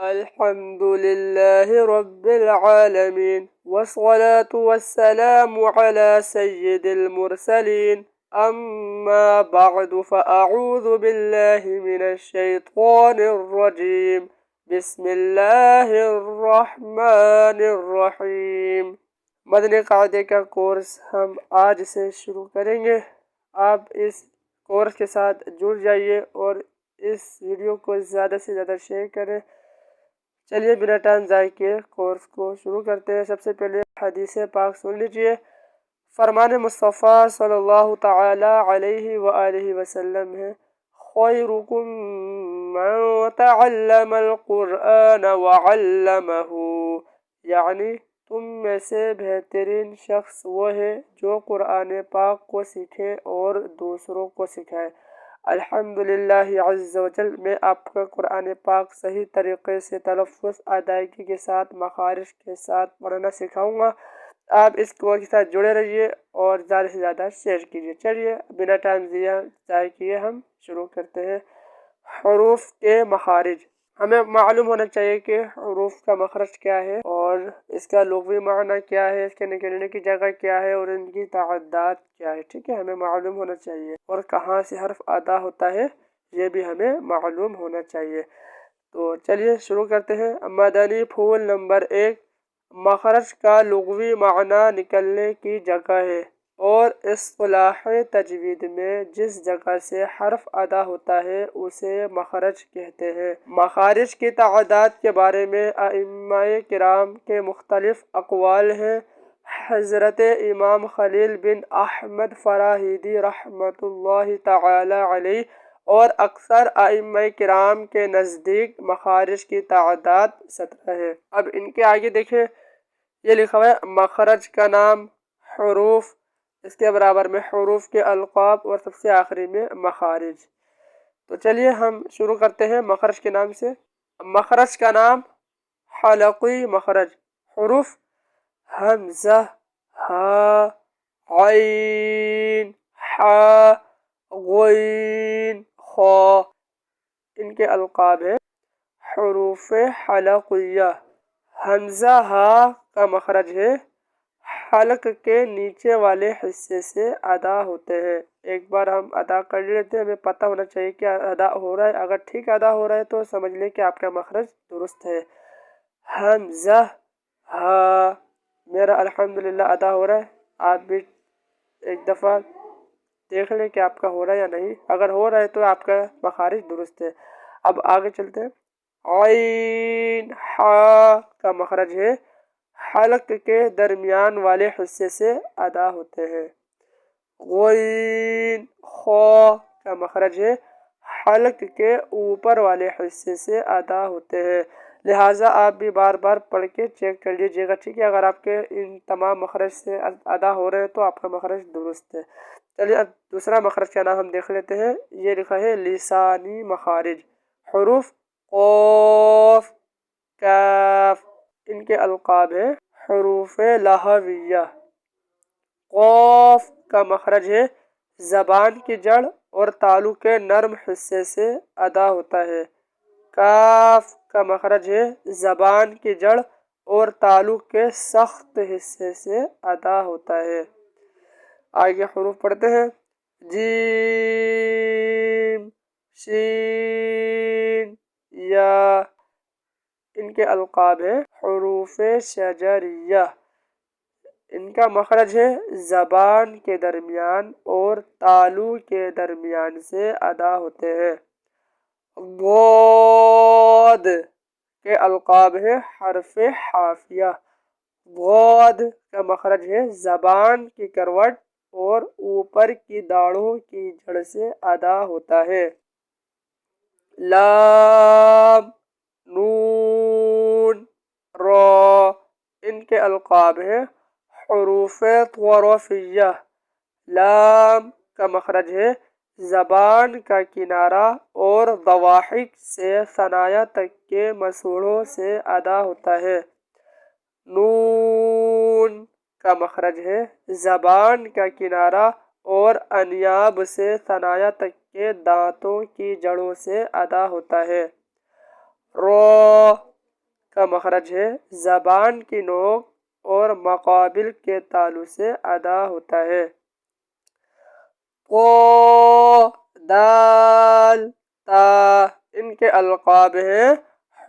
الحمد لله رب العالمين والصلاة والسلام على سيد المرسلين أما بعد فأعوذ بالله من الشيطان الرجيم بسم الله الرحمن الرحيم مدنی قاعدے کا کورس ہم آج سے شروع کریں گے۔ آپ اس کورس کے ساتھ جڑ جائیے اور اس ویڈیو کو زیادہ سے زیادہ شیئر کریں۔ چلیے بنا ٹائم ضائع کیے کورس کو شروع کرتے ہیں۔ سب سے پہلے حدیث پاک سن لیجئے۔ فرمان مصطفیٰ صلی اللہ تعالی علیہ وآلہ وسلم ہے، خیرکم من تعلم القرآن وعلمہ، یعنی تم میں سے بہترین شخص وہ ہے جو قرآن پاک کو سیکھے اور دوسروں کو سکھائے۔ الحمدللہ عز و جل، میں آپ کا قرآن پاک صحیح طریقے سے تلفظ، ادائیگی کے ساتھ، مخارج کے ساتھ پڑھنا سکھاؤں گا۔ آپ اس کورس کے ساتھ جڑے رہیے اور زیادہ سے زیادہ شیئر کیجیے۔ چلیے بنا ٹائم ضائع کیے ہم شروع کرتے ہیں۔ حروف کے مخارج۔ ہمیں معلوم ہونا چاہیے کہ حروف کا مخرج کیا ہے اور اس کا لغوی معنی کیا ہے، اس کے نکلنے کی جگہ کیا ہے اور ان کی تعداد کیا ہے۔ ٹھیک ہے، ہمیں معلوم ہونا چاہیے، اور کہاں سے حرف ادا ہوتا ہے یہ بھی ہمیں معلوم ہونا چاہیے۔ تو چلیے شروع کرتے ہیں۔ مدنی پھول نمبر 1، مخرج کا لغوی معنی نکلنے کی جگہ ہے، اور اصطلاح تجوید میں جس جگہ سے حرف ادا ہوتا ہے اسے مخرج کہتے ہیں۔ مخارج کی تعداد کے بارے میں ائمہ کرام کے مختلف اقوال ہیں۔ حضرت امام خلیل بن احمد فراہیدی رحمۃ اللہ تعالی علیہ اور اکثر ائمہ کرام کے نزدیک مخارج کی تعداد 17 ہے۔ اب ان کے آگے دیکھیں، یہ لکھا ہوا ہے مخرج کا نام، حروف، اس کے برابر میں حروف کے القاب، اور سب سے آخری میں مخارج۔ تو چلیے ہم شروع کرتے ہیں مخرج کے نام سے۔ مخرج کا نام حلقی مخرج، حروف حمزہ، ہا، عین، حا، غین، خا، ان کے القاب ہیں حروف حلقیہ۔ حمزہ ہا کا مخرج ہے، حلق کے نیچے والے حصے سے ادا ہوتے ہیں۔ ایک بار ہم ادا کر لیتے ہیں، ہمیں پتہ ہونا چاہیے کہ ادا ہو رہا ہے۔ اگر ٹھیک ادا ہو رہا ہے تو سمجھ لیں کہ آپ کا مخرج درست ہے۔ حمزہ ہا، میرا الحمدللہ ادا ہو رہا ہے۔ آپ بھی ایک دفعہ دیکھ لیں کہ آپ کا ہو رہا ہے یا نہیں۔ اگر ہو رہا ہے تو آپ کا مخارج درست ہے۔ اب آگے چلتے ہیں۔ عین، حا کا مخرج ہے، حلق کے درمیان والے حصے سے ادا ہوتے ہیں۔ غین، خا کا مخرج ہے، حلق کے اوپر والے حصے سے ادا ہوتے ہیں۔ لہٰذا آپ بھی بار بار پڑھ کے چیک کر لیجیے گا، ٹھیک ہے؟ اگر آپ کے ان تمام مخرج سے ادا ہو رہے ہیں تو آپ کا مخرج درست ہے۔ چلیے اب دوسرا مخرج کا نام ہم دیکھ لیتے ہیں۔ یہ لکھا ہے لسانی مخارج، حروف قاف، کاف، ان کے القاب ہیں حروف لہویہ۔ قاف کا مخرج ہے، زبان کی جڑ اور تالو کے نرم حصے سے ادا ہوتا ہے۔ کاف کا مخرج ہے، زبان کی جڑ اور تالو کے سخت حصے سے ادا ہوتا ہے۔ آگے حروف پڑھتے ہیں۔ جیم، شین، یا، ان کے القاب ہیں حروف شجریہ۔ ان کا مخرج ہے، زبان کے درمیان اور تالو کے درمیان سے ادا ہوتے ہیں۔ ضاد کے القاب ہیں حرف حافیہ۔ ضاد کا مخرج ہے، زبان کی کروٹ اور اوپر کی داڑھوں کی جڑ سے ادا ہوتا ہے۔ لام، نون، را، ان کے القاب ہیں حروف طرفیہ۔ لام کا مخرج ہے، زبان کا کنارہ اور ضواحک سے ثنایا تک کے مسوڑوں سے ادا ہوتا ہے۔ نون کا مخرج ہے، زبان کا کنارہ اور انیاب سے ثنایا تک کے دانتوں کی جڑوں سے ادا ہوتا ہے۔ را کا مخرج ہے زبان کی نوک اور مقابل کے تالو سے ادا ہوتا ہے۔ قو، دال، تا ان کے القاب ہیں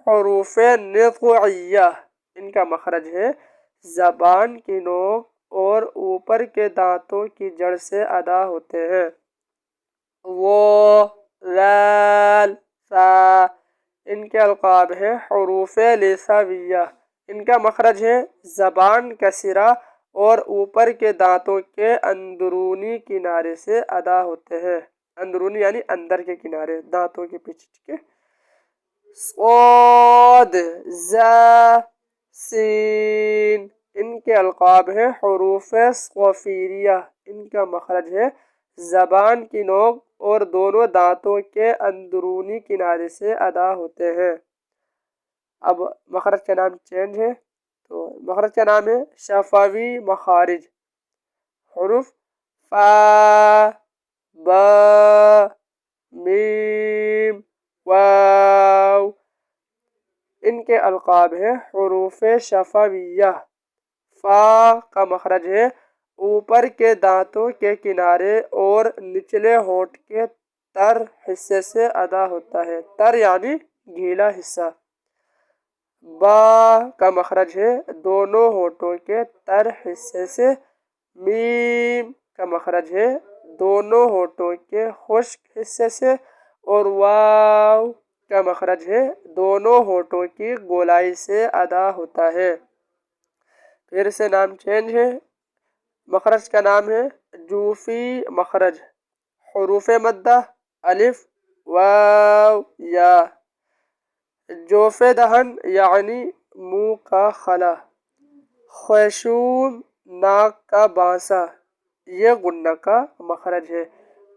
حروف نطقیہ، ان کا مخرج ہے زبان کی نوک اور اوپر کے دانتوں کی جڑ سے ادا ہوتے ہیں۔ وہ، ذال، سا ان کے القاب ہیں حروف لسانیہ، ان کا مخرج ہے زبان کا سرا اور اوپر کے دانتوں کے اندرونی کنارے سے ادا ہوتے ہیں۔ اندرونی یعنی اندر کے کنارے، دانتوں کے پیچھے کے۔ صاد، زا، سین ان کے القاب ہیں حروف صفیریہ، ان کا مخرج ہے زبان کی نوک اور دونوں دانتوں کے اندرونی کنارے سے ادا ہوتے ہیں۔ اب مخرج کا نام چینج ہے، تو مخرج کا نام ہے شفوی مخارج۔ حروف فا، با، میم، واو ان کے القاب ہیں حروف شفویہ۔ فا کا مخرج ہے اوپر کے دانتوں کے کنارے اور نچلے ہونٹ کے تر حصے سے ادا ہوتا ہے، تر یعنی گیلا حصہ۔ با کا مخرج ہے دونوں ہونٹوں کے تر حصے سے۔ میم کا مخرج ہے دونوں ہونٹوں کے خشک حصے سے، اور واو کا مخرج ہے دونوں ہونٹوں کی گولائی سے ادا ہوتا ہے۔ پھر سے نام چینج ہے، مخرج کا نام ہے جوفی مخرج۔ حروف مدہ الف، واو، یا۔ جوف دہن یعنی منہ کا خلا۔ خیشوم ناک کا بانسا، یہ غنہ کا مخرج ہے۔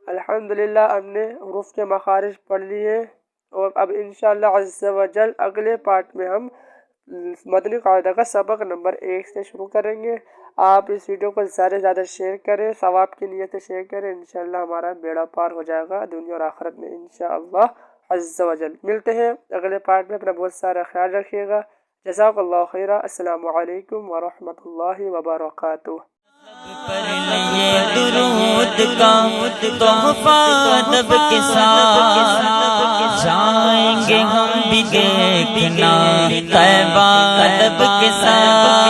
الحمدللہ ہم نے حروف کے مخارج پڑھ لیے، اور اب انشاءاللہ عز و جل اگلے پارٹ میں ہم مدنی قاعدہ کا سبق نمبر 1 سے شروع کریں گے۔ آپ اس ویڈیو کو زیادہ سے زیادہ شیئر کریں، ثواب کی نیت سے شیئر کریں، انشاءاللہ ہمارا بیڑا پار ہو جائے گا دنیا اور آخرت میں انشاءاللہ عز و جل۔ ملتے ہیں اگلے پارٹ میں، اپنا بہت سارا خیال رکھیے گا۔ جزاک اللہ خیرہ۔ السلام علیکم ورحمۃ اللہ وبرکاتہ۔ پر لیے درود کا تحفہ ادب کے ساتھ جائیں گے ہم بھی دیکھنا طیبہ ادب کے ساتھ۔